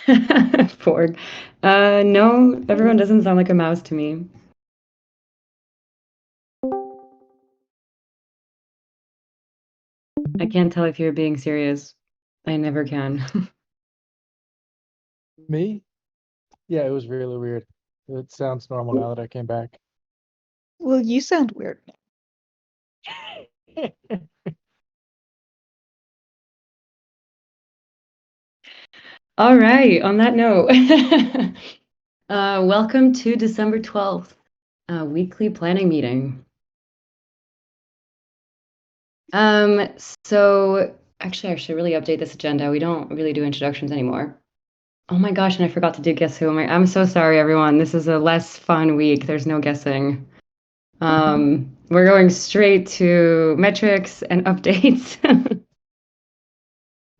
Porg. No, everyone doesn't sound like a mouse to me. I can't tell if you're being serious. I never can. Me? Yeah, it was really weird. It sounds normal now that I came back. Well, you sound weird. All right, on that note, welcome to December 12th, weekly planning meeting. So actually, I should really update this agenda. We don't really do introductions anymore. Oh my gosh, and I forgot to do Guess Who. I'm so sorry, everyone. This is a less fun week. There's no guessing. We're going straight to metrics and updates.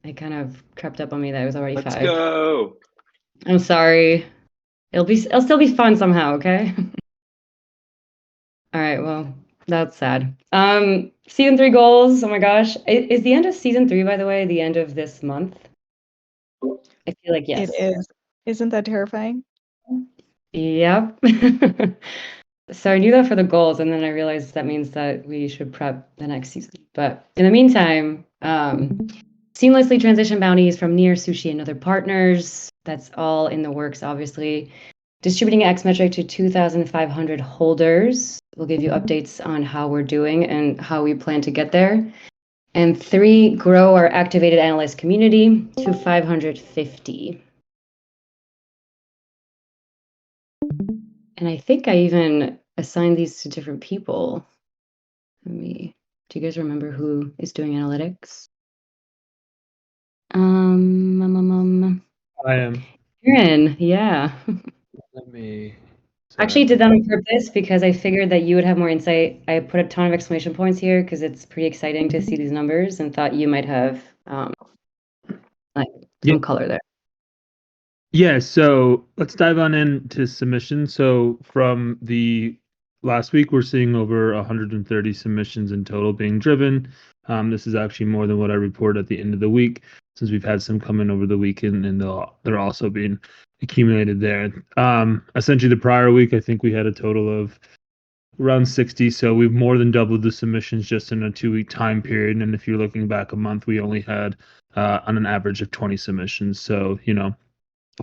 It kind of crept up on me that it was already Let's 5. go. I'm sorry. It'll still be fun somehow, okay? All right, well, that's sad. Season 3 goals. Oh my gosh. Is the end of season 3, by the way, the end of this month? I feel like yes. It is. Isn't that terrifying? Yep. So I knew that for the goals, and then I realized that means that we should prep the next season. But in the meantime, seamlessly transition bounties from Near, Sushi, and other partners. That's all in the works, obviously. Distributing X metric to 2,500 holders. We'll give you updates on how we're doing and how we plan to get there. And 3, grow our activated analyst community to 550. And I think I even assigned these to different people. Do you guys remember who is doing analytics? I am. Karen, yeah. Let me. Actually did that on purpose because I figured that you would have more insight. I put a ton of exclamation points here because it's pretty exciting to see these numbers and thought you might have like some color there. Yeah, so let's dive on into submissions. So from the last week, we're seeing over 130 submissions in total being driven. This is actually more than what I reported at the end of the week, since we've had some come in over the weekend, and they're also being accumulated there. Essentially, the prior week, I think we had a total of around 60. So we've more than doubled the submissions just in a 2-week time period. And if you're looking back a month, we only had on an average of 20 submissions. So,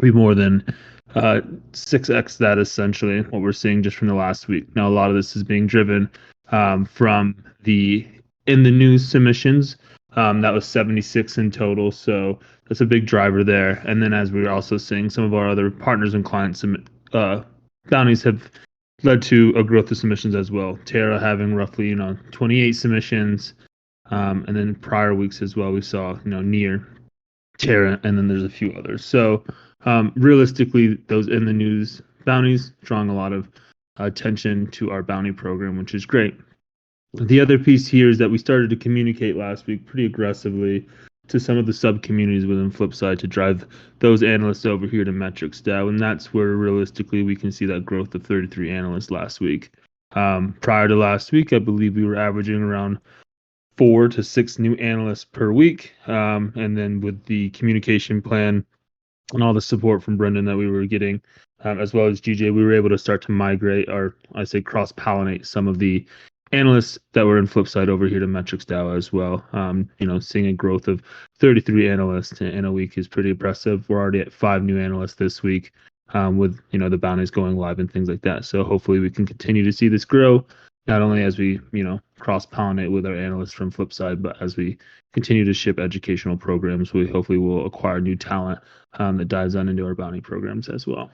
we more than 6x that essentially what we're seeing just from the last week. Now, a lot of this is being driven from the in the news submissions. That was 76 in total, so that's a big driver there. And then as we were also seeing, some of our other partners and clients bounties have led to a growth of submissions as well. Terra having roughly 28 submissions, and then prior weeks as well we saw near Terra, and then there's a few others. So realistically, those in the news bounties drawing a lot of attention to our bounty program, which is great. The other piece here is that we started to communicate last week pretty aggressively to some of the sub communities within Flipside to drive those analysts over here to MetricsDAO, and that's where realistically we can see that growth of 33 analysts last week. Prior to last week, I believe we were averaging around 4 to 6 new analysts per week, and then with the communication plan and all the support from Brendan that we were getting, as well as GJ, we were able to start to migrate, or I say cross-pollinate, some of the analysts that were in Flipside over here to MetricsDAO as well. Seeing a growth of 33 analysts in a week is pretty impressive. We're already at 5 new analysts this week, with the bounties going live and things like that. So hopefully we can continue to see this grow, not only as we cross-pollinate with our analysts from Flipside, but as we continue to ship educational programs, we hopefully will acquire new talent that dives on into our bounty programs as well.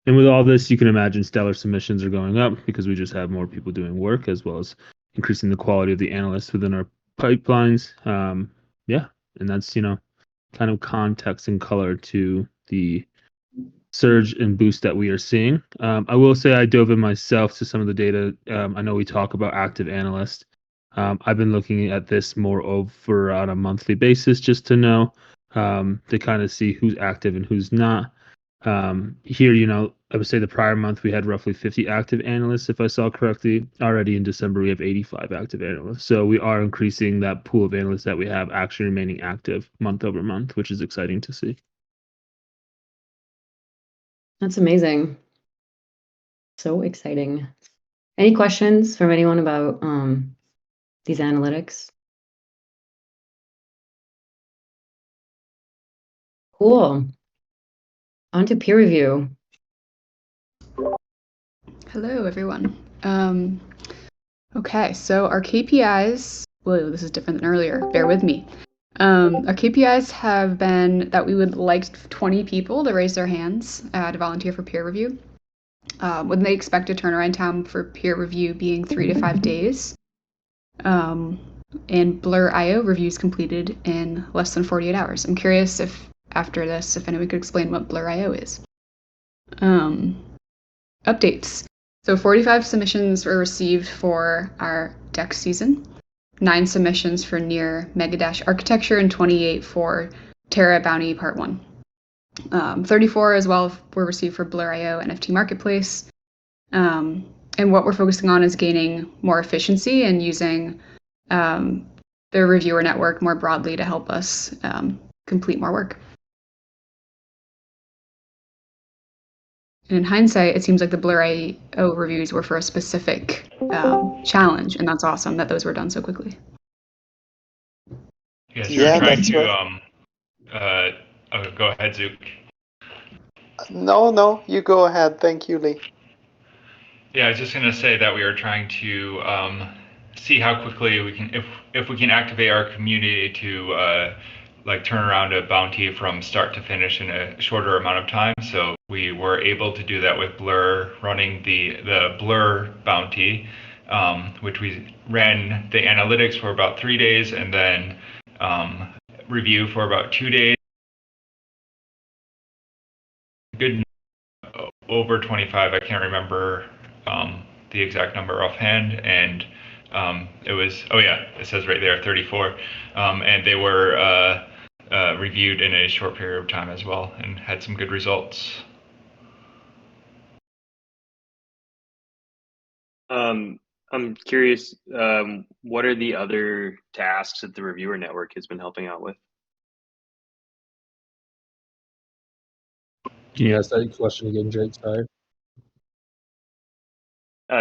And with all this, you can imagine stellar submissions are going up because we just have more people doing work, as well as increasing the quality of the analysts within our pipelines. And that's kind of context and color to the surge and boost that we are seeing. I will say I dove in myself to some of the data. I know we talk about active analysts. I've been looking at this more over on a monthly basis just to know, to kind of see who's active and who's not. Here, I would say the prior month we had roughly 50 active analysts, if I saw correctly. Already in December, we have 85 active analysts. So we are increasing that pool of analysts that we have actually remaining active month over month, which is exciting to see. That's amazing. So exciting. Any questions from anyone about these analytics? Cool. On to peer review. Hello, everyone. Okay, so our KPIs, whoa, this is different than earlier. Bear with me. Our KPIs have been that we would like 20 people to raise their hands to volunteer for peer review. When they expect a turnaround time for peer review being 3 to 5 days. And Blur.io reviews completed in less than 48 hours. I'm curious if after this, if anyone could explain what Blur.io is. Updates. So 45 submissions were received for our DEX season, 9 submissions for near Megadash architecture, and 28 for Terra Bounty Part 1. 34 as well were received for Blur.io NFT Marketplace. And what we're focusing on is gaining more efficiency and using the reviewer network more broadly to help us complete more work. And in hindsight, it seems like the Blur.io reviews were for a specific challenge, and that's awesome that those were done so quickly. Yes, Yeah, you're trying that's to go ahead, Zook. No, you go ahead. Thank you, Lee. Yeah, I was just gonna say that we are trying to see how quickly we can, if we can activate our community to like turn around a bounty from start to finish in a shorter amount of time. So we were able to do that with Blur running the Blur bounty, which we ran the analytics for about 3 days and then review for about 2 days. Good, over 25. I can't remember the exact number offhand, and it was, oh yeah, it says right there 34, and they were reviewed in a short period of time as well and had some good results. I'm curious, what are the other tasks that the reviewer network has been helping out with? Can you ask that question again, Jake? Sorry.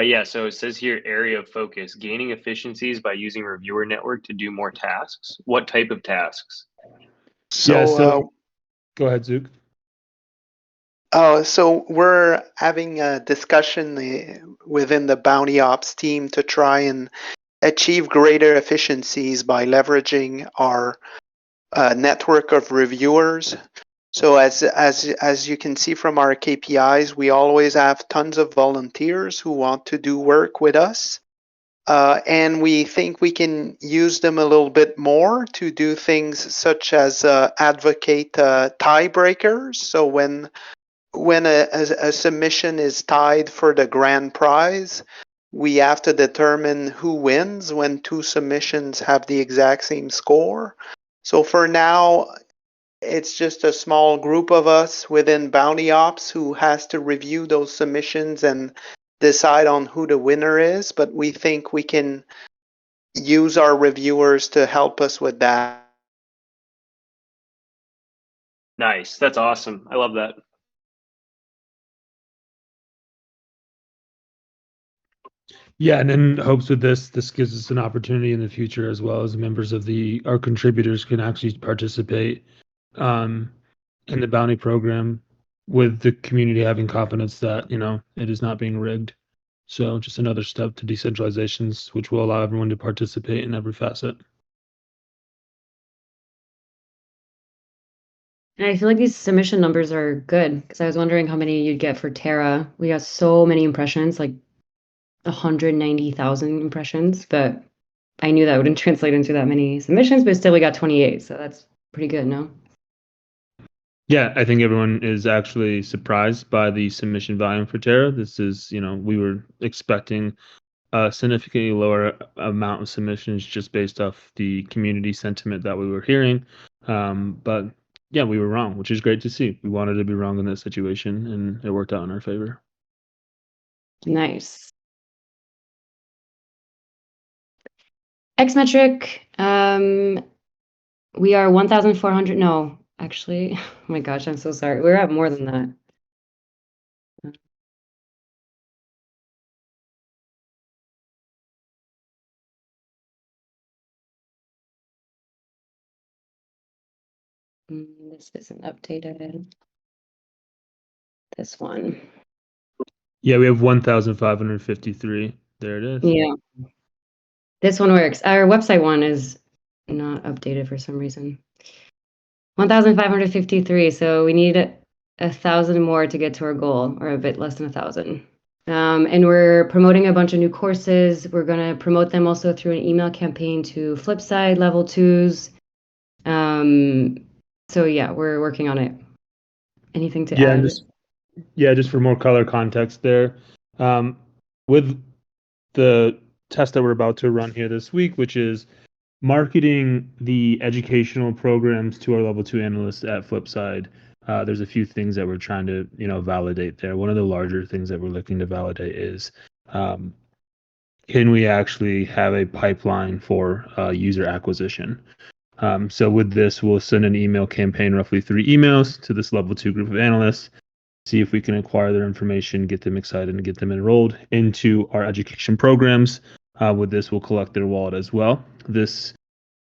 Yeah, so it says here area of focus, gaining efficiencies by using reviewer network to do more tasks. What type of tasks? So, Go ahead, Zook. so we're having a discussion within the Bounty Ops team to try and achieve greater efficiencies by leveraging our network of reviewers. So as you can see from our KPIs, we always have tons of volunteers who want to do work with us. And we think we can use them a little bit more to do things such as advocate tiebreakers. So when a submission is tied for the grand prize, we have to determine who wins when 2 submissions have the exact same score. So for now, it's just a small group of us within Bounty Ops who has to review those submissions and decide on who the winner is, but we think we can use our reviewers to help us with that. Nice, that's awesome. I love that. Yeah, and in hopes with this gives us an opportunity in the future as well as members of our contributors can actually participate in the bounty program with the community having confidence that, it is not being rigged. So just another step to decentralizations, which will allow everyone to participate in every facet. And I feel like these submission numbers are good because I was wondering how many you'd get for Terra. We got so many impressions, like 190,000 impressions, but I knew that wouldn't translate into that many submissions, but still we got 28, so that's pretty good, no? Yeah, I think everyone is actually surprised by the submission volume for Terra. This is, we were expecting a significantly lower amount of submissions just based off the community sentiment that we were hearing. But yeah, we were wrong, which is great to see. We wanted to be wrong in that situation, and it worked out in our favor. Nice. Xmetric, we are 1,400. No, actually, oh my gosh, I'm so sorry. We're at more than that. This isn't updated. This one. Yeah, we have 1,553. There it is. Yeah. This one works. Our website one is not updated for some reason. 1,553. So we need 1,000 more to get to our goal, or a bit less than 1,000. And we're promoting a bunch of new courses. We're going to promote them also through an email campaign to Flipside level 2s. So yeah, we're working on it. Anything to Yeah, add? just for more color context there. With the test that we're about to run here this week, which is marketing the educational programs to our level 2 analysts at Flipside. There's a few things that we're trying to, validate there. One of the larger things that we're looking to validate is, can we actually have a pipeline for user acquisition? So with this, we'll send an email campaign, roughly 3 emails to this level 2 group of analysts, see if we can acquire their information, get them excited, and get them enrolled into our education programs. With this, we'll collect their wallet as well. This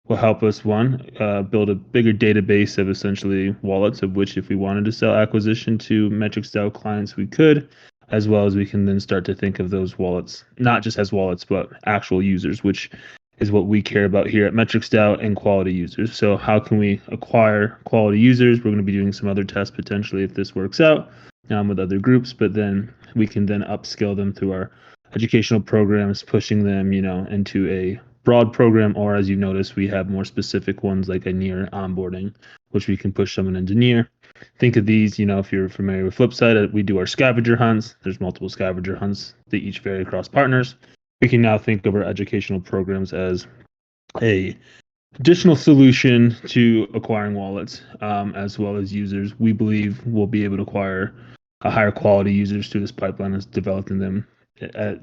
will help us, build a bigger database of essentially wallets, of which if we wanted to sell acquisition to MetricsDAO clients, we could, as well as we can then start to think of those wallets, not just as wallets, but actual users, which is what we care about here at MetricsDAO, and quality users. So how can we acquire quality users? We're going to be doing some other tests potentially if this works out with other groups, but then we can then upskill them through our educational programs, pushing them, into a broad program, or as you notice, we have more specific ones like a near onboarding, which we can push someone into near. Think of these, if you're familiar with Flipside, we do our scavenger hunts. There's multiple scavenger hunts. They each vary across partners. We can now think of our educational programs as a additional solution to acquiring wallets, as well as users. We believe we'll be able to acquire a higher quality users through this pipeline as developing them at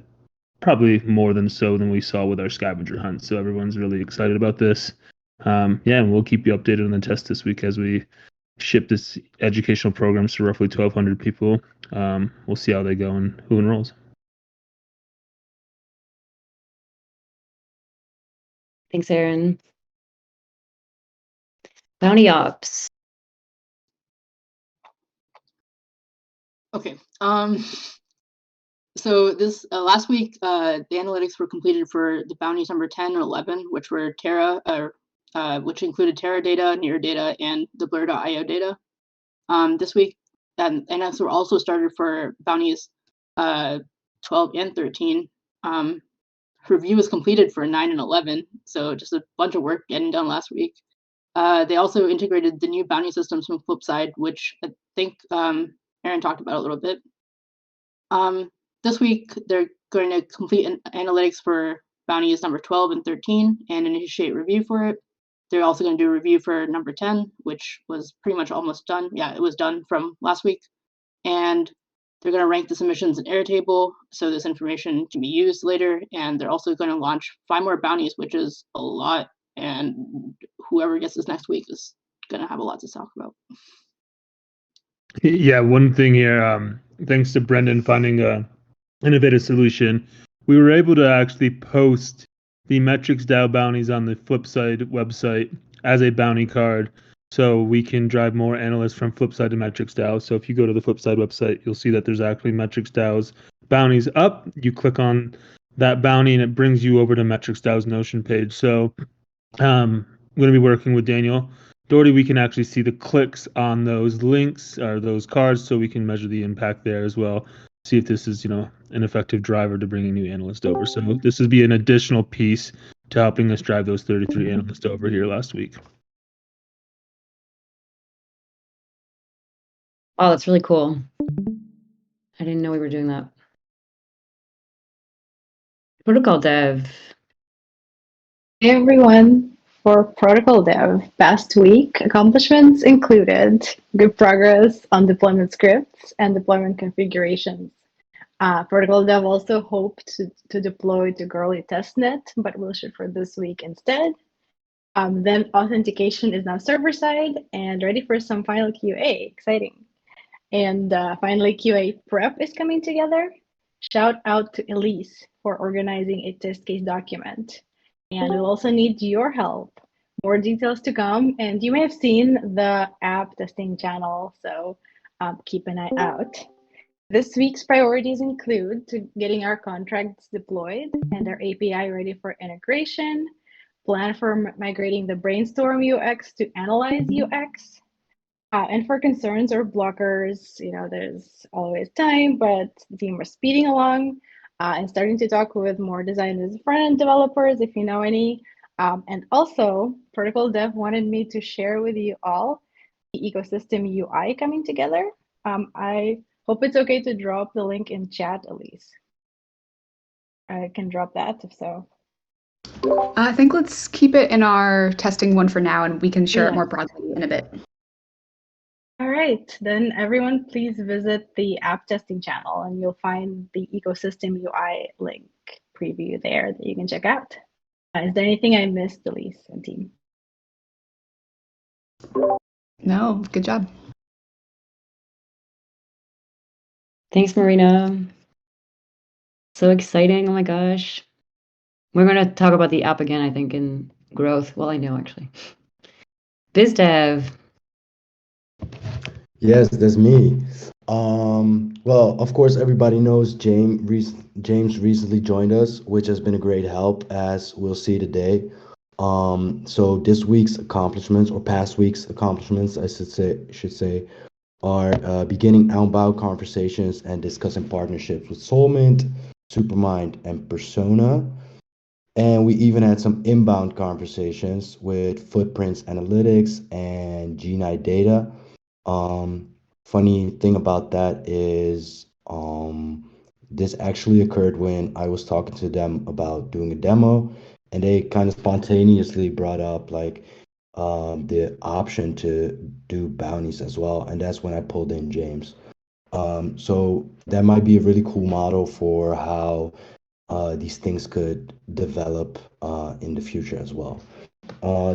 probably more than we saw with our scavenger hunt. So everyone's really excited about this. And we'll keep you updated on the test this week as we ship this educational programs to roughly 1,200 people. We'll see how they go and who enrolls. Thanks, Aaron. Bounty Ops. Okay. So this last week, the analytics were completed for the bounties number 10 and 11, which were Terra, which included Terra data, Near data, and the Blur.io data. This week, and that's also started for bounties 12 and 13. Review was completed for 9 and 11, so just a bunch of work getting done last week. They also integrated the new bounty systems from Flipside, which I think Aaron talked about a little bit. This week, they're going to complete analytics for bounties number 12 and 13 and initiate review for it. They're also going to do a review for number 10, which was pretty much almost done. Yeah, it was done from last week. And they're going to rank the submissions in Airtable so this information can be used later. And they're also going to launch 5 more bounties, which is a lot. And whoever gets this next week is going to have a lot to talk about. Yeah, one thing here, thanks to Brendan finding a innovative solution, we were able to actually post the MetricsDAO bounties on the Flipside website as a bounty card, so we can drive more analysts from Flipside to MetricsDAO. So if you go to the Flipside website, you'll see that there's actually MetricsDAO's bounties up. You click on that bounty and it brings you over to MetricsDAO's Notion page. So I'm going to be working with Daniel Doherty. We can actually see the clicks on those links or those cards, so we can measure the impact there as well. See if this is, an effective driver to bringing new analysts over. So this would be an additional piece to helping us drive those 33 analysts over here last week. Oh, that's really cool. I didn't know we were doing that. Protocol dev. Hey everyone. For protocol dev, past week accomplishments included good progress on deployment scripts and deployment configurations. Protocol dev also hoped to deploy to Girly testnet, but we'll shoot for this week instead. Then authentication is now server-side and ready for some final QA. Exciting. And finally, QA prep is coming together. Shout out to Elise for organizing a test case document. And we'll also need your help more details to come. And you may have seen the app testing channel, so keep an eye out. This week's priorities include getting our contracts deployed and our API ready for integration, plan for migrating the Brainstorm UX to Analyze UX, and for concerns or blockers, there's always time, but the team are speeding along and starting to talk with more designers, front-end developers, if you know any. And also, Protocol Dev wanted me to share with you all the ecosystem UI coming together. I hope it's okay to drop the link in chat, Elise. I can drop that if so. I think let's keep it in our testing one for now, and we can share it more broadly in a bit. All right, then everyone please visit the app testing channel and you'll find the ecosystem UI link preview there that you can check out. Is there anything I missed, Elise and team? No, good job. Thanks, Marina. So exciting. Oh my gosh. We're going to talk about the app again, I think, in growth. Well, I know actually. BizDev. Yes, that's me. Well, of course, everybody knows James recently joined us, which has been a great help, as we'll see today. So this week's accomplishments, or past week's accomplishments, I should say, are beginning outbound conversations and discussing partnerships with Soulmint, Supermind, and Persona. And we even had some inbound conversations with Footprints Analytics and G9 Data. Funny thing about that is this actually occurred when I was talking to them about doing a demo, and they kind of spontaneously brought up like the option to do bounties as well, and that's when I pulled in James. So that might be a really cool model for how these things could develop in the future as well.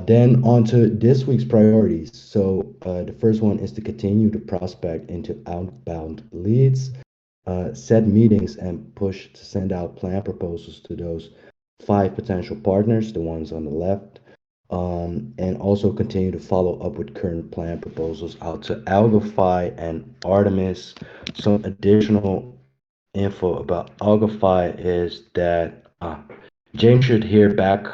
Then on to this week's priorities. So the first one is to continue to prospect into outbound leads, set meetings and push to send out plan proposals to those 5 potential partners, the ones on the left, and also continue to follow up with current plan proposals out to Algify and Artemis. Some additional info about Algify is that James should hear back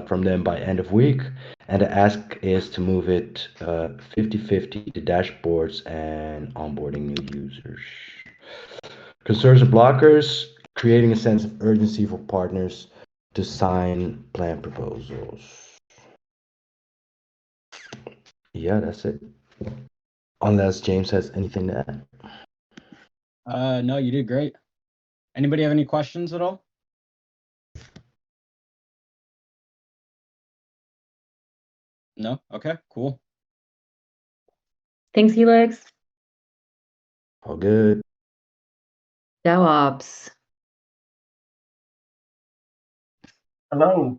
from them by end of week, and the ask is to move it 50-50 to dashboards and onboarding new users. Concerns and blockers, creating a sense of urgency for partners to sign plan proposals. Yeah, that's it. Unless James has anything to add. No, you did great. Anybody have any questions at all? No? Okay, cool. Thanks, Helix. All good. DAOps. Hello.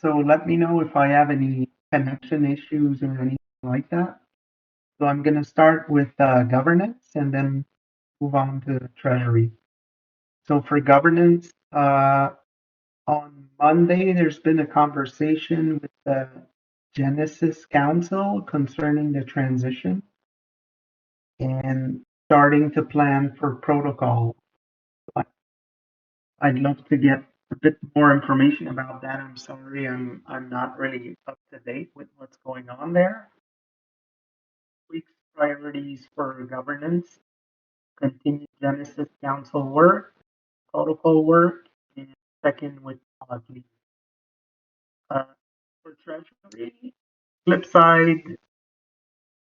So let me know if I have any connection issues or anything like that. So I'm going to start with governance and then move on to treasury. So for governance, on Monday, there's been a conversation with the Genesis Council concerning the transition and starting to plan for protocol. I'd love to get a bit more information about that. I'm sorry, I'm not really up to date with what's going on there. Week's priorities for governance: continue Genesis Council work, protocol work, and second with policy. For treasury, flip side,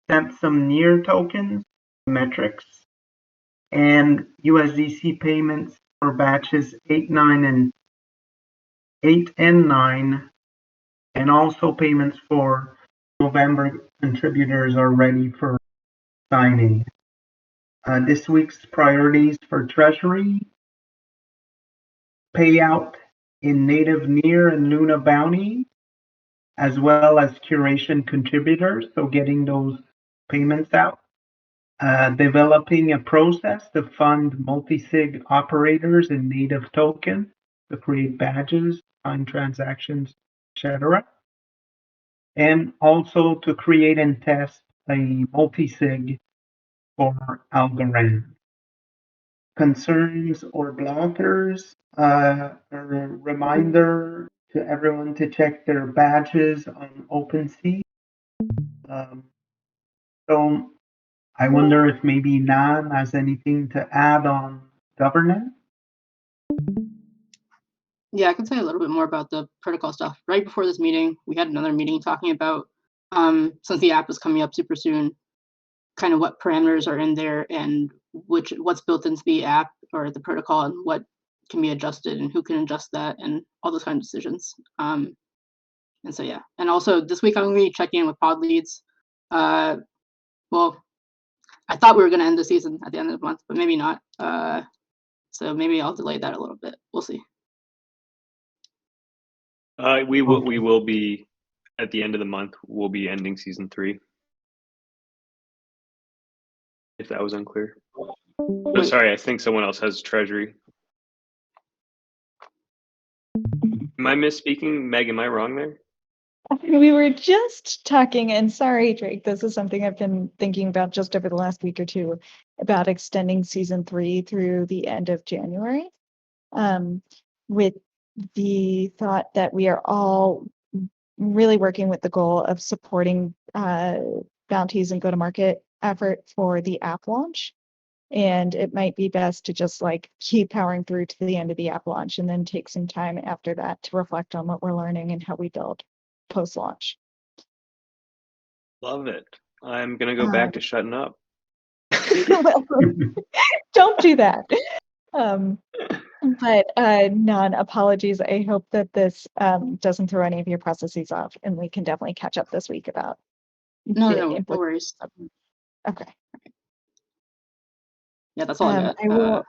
sent some near tokens, metrics, and USDC payments for batches 8, 9, and 9, and also payments for November contributors are ready for signing. This week's priorities for treasury: payout in native near and Luna bounty, as well as curation contributors, so getting those payments out. Developing a process to fund multi-sig operators in native token to create badges, sign transactions, etc. and also to create and test a multi-sig for Algorand. Concerns or blockers, a reminder to everyone to check their badges on OpenSea. So I wonder if maybe Nan has anything to add on governance. Yeah, I can say a little bit more about the protocol stuff. Right before this meeting, we had another meeting talking about, since the app is coming up super soon, kind of what parameters are in there and what's built into the app or the protocol and what can be adjusted and who can adjust that and all those kind of decisions. And so, yeah. And also this week I'm going to be checking in with pod leads. Well, I thought we were going to end the season at the end of the month, but maybe not. So maybe I'll delay that a little bit. We'll see. We will be at the end of the month. We'll be ending season 3. If that was unclear. Oh, sorry, I think someone else has treasury. Am I misspeaking? Meg, am I wrong there? We were just talking, and sorry, Drake, this is something I've been thinking about just over the last week or two, about extending season 3 through the end of January, with the thought that we are all really working with the goal of supporting bounties and go-to-market effort for the app launch. And it might be best to just like keep powering through to the end of the app launch and then take some time after that to reflect on what we're learning and how we build post-launch. Love it. I'm gonna go back to shutting up. Don't do that. But non-apologies. I hope that this doesn't throw any of your processes off, and we can definitely catch up this week about No worries. Okay. Yeah, that's all I got. I will.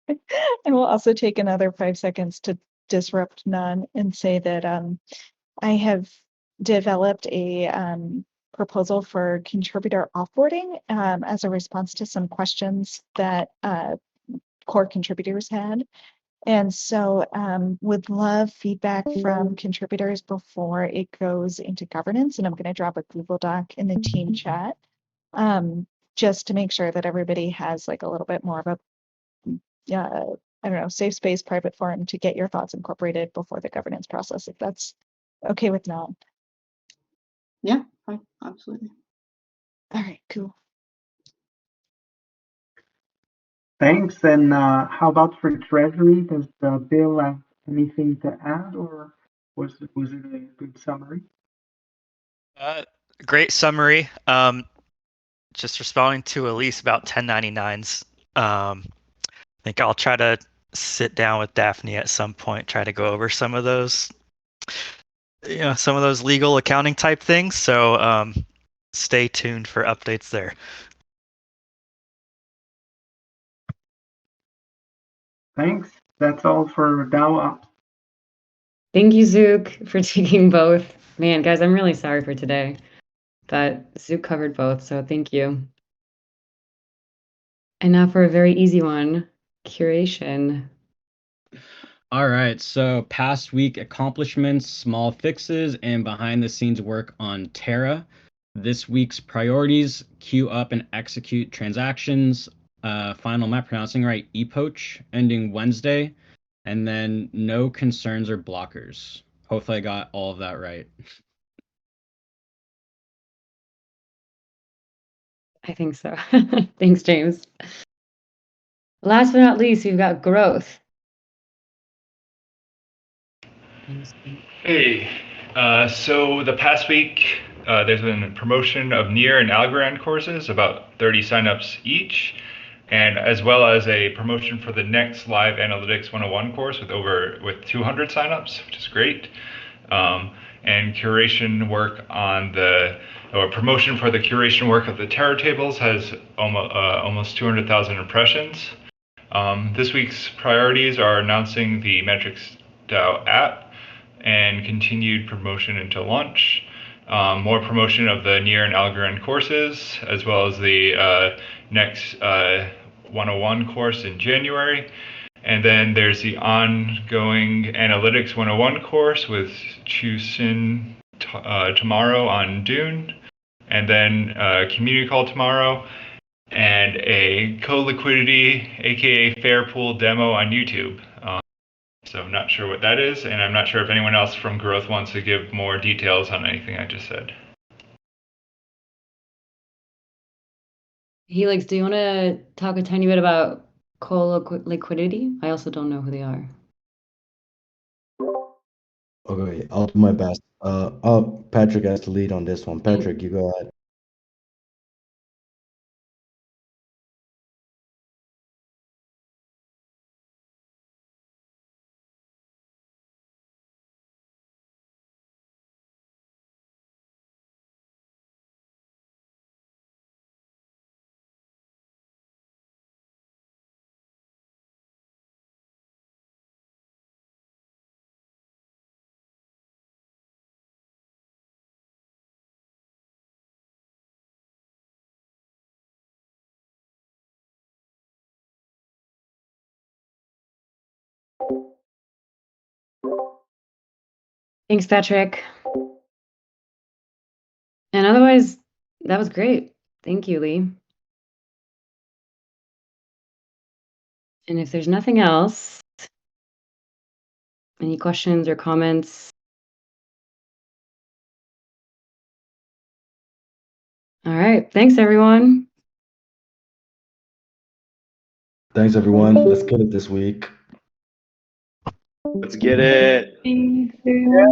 I will also take another 5 seconds to disrupt none and say that I have developed a proposal for contributor offboarding as a response to some questions that core contributors had. And so would love feedback from contributors before it goes into governance. And I'm going to drop a Google Doc in the team chat just to make sure that everybody has like a little bit more of a I don't know, safe space, private forum to get your thoughts incorporated before the governance process, if that's okay with Nam. Yeah, fine, absolutely. All right, cool. Thanks. And how about for Treasury? Does Bill have anything to add, or was it a good summary? Great summary. Just responding to Elise about 1099s. I think I'll try to sit down with Daphne at some point, try to go over some of those, some of those legal accounting type things. So stay tuned for updates there. Thanks. That's all for DAO Ops. Thank you, Zook, for taking both. Man, guys, I'm really sorry for today, but Zook covered both, so thank you. And now for a very easy one, curation. All right, so past week accomplishments, small fixes, and behind the scenes work on Terra. This week's priorities: queue up and execute transactions. Final, am I pronouncing right? ePoach, ending Wednesday. And then no concerns or blockers. Hopefully I got all of that right. I think so. Thanks, James. Last but not least, we've got growth. Hey, so the past week, there's been a promotion of Near and Algorand courses, about 30 signups each, and as well as a promotion for the next Live Analytics 101 course with 200 signups, which is great. And curation work on promotion for the curation work of the Terra tables has almost 200,000 impressions. This week's priorities are announcing the MetricsDAO app and continued promotion until launch. More promotion of the Near and Algorand courses, as well as the next 101 course in January, And then there's the ongoing Analytics 101 course with Chusin tomorrow on Dune. And then community call tomorrow. And a co-liquidity, aka Fair Pool demo on YouTube. So I'm not sure what that is, and I'm not sure if anyone else from Growth wants to give more details on anything I just said. Helix, do you want to talk a tiny bit about liquidity? I also don't know who they are. Okay, I'll do my best. Patrick has to lead on this one. Patrick, you go ahead. Thanks, Patrick. And otherwise, that was great. Thank you, Lee. And if there's nothing else, any questions or comments? All right. Thanks, everyone. Thanks, everyone. Let's get it this week. Let's get it. Thanks, everyone.